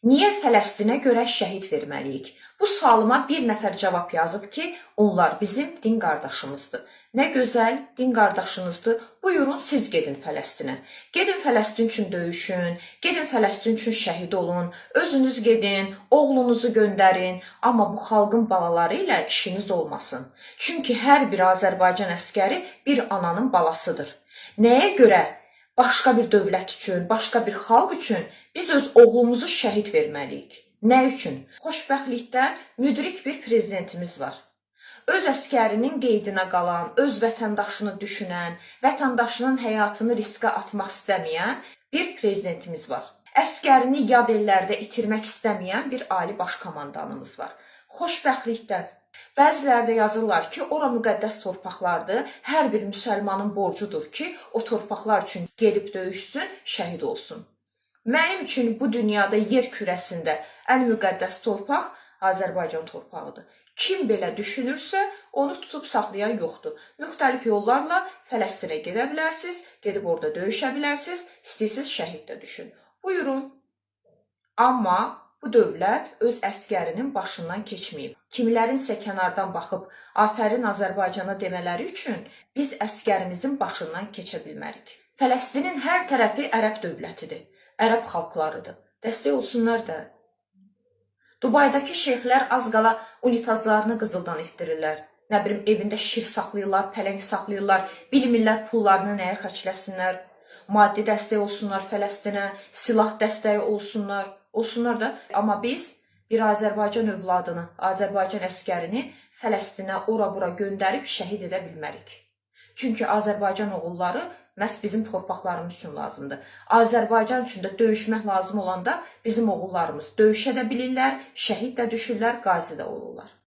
Niyə Fələstinə görə şəhid verməliyik? Bu sualıma bir nəfər cavab yazıb ki, onlar bizim din qardaşımızdır. Nə gözəl, din qardaşınızdır. Buyurun siz gedin Fələstinə. Gedin Fələstin üçün döyüşün, gedin Fələstin üçün şəhid olun, özünüz gedin, oğlunuzu göndərin, amma bu xalqın balaları ilə işiniz olmasın. Çünki hər bir Azərbaycan əskəri bir ananın balasıdır. Nəyə görə? Başqa bir dövlət üçün, başqa bir xalq üçün biz öz oğlumuzu şəhid verməliyik. Nə üçün? Xoşbəxtlikdən müdrik bir prezidentimiz var. Öz əskərinin qeydinə qalan, öz vətəndaşını düşünən, vətəndaşının həyatını riskə atmaq istəməyən bir prezidentimiz var. Əskərini yad ellərdə itirmək istəməyən bir ali baş komandanımız var. Xoşbəxtlikdən. Bəziləri də yazırlar ki, ora müqəddəs torpaqlardır, hər bir müsəlmanın borcudur ki, o torpaqlar üçün gedib döyüşsün, şəhid olsun. Mənim üçün bu dünyada yer kürəsində ən müqəddəs torpaq Azərbaycan torpağıdır. Kim belə düşünürsə, onu tutub saxlayan yoxdur. Müxtəlif yollarla Fələstinə gedə bilərsiniz, gedib orada döyüşə bilərsiniz, istəyirsiniz şəhid də düşün. Buyurun. Amma bu dövlət öz əskərinin başından keçməyib. Kimilərinsə kənardan baxıb, afərin Azərbaycana demələri üçün biz əskərimizin başından keçə bilmərik. Fələstinin hər tərəfi ərəb dövlətidir, ərəb xalqlarıdır. Dəstək olsunlar da. Dubaydakı şeyxlər az qala unitazlarını qızıldan etdirirlər. Nə bilim, evində şir saxlayırlar, pələng saxlayırlar, bilmirlər pullarını nəyə xərcləsinlər. Maddi dəstək olsunlar Fələstinə, silah dəstəyi olsunlar da. Amma biz bir Azərbaycan övladını, Azərbaycan əskərini Fələstinə ora-bura göndərib şəhid edə bilmərik. Çünki Azərbaycan oğulları məhz bizim torpaqlarımız üçün lazımdır. Azərbaycan üçün də döyüşmək lazım olanda bizim oğullarımız döyüşə də bilirlər, şəhid də düşürlər, qazi də olurlar.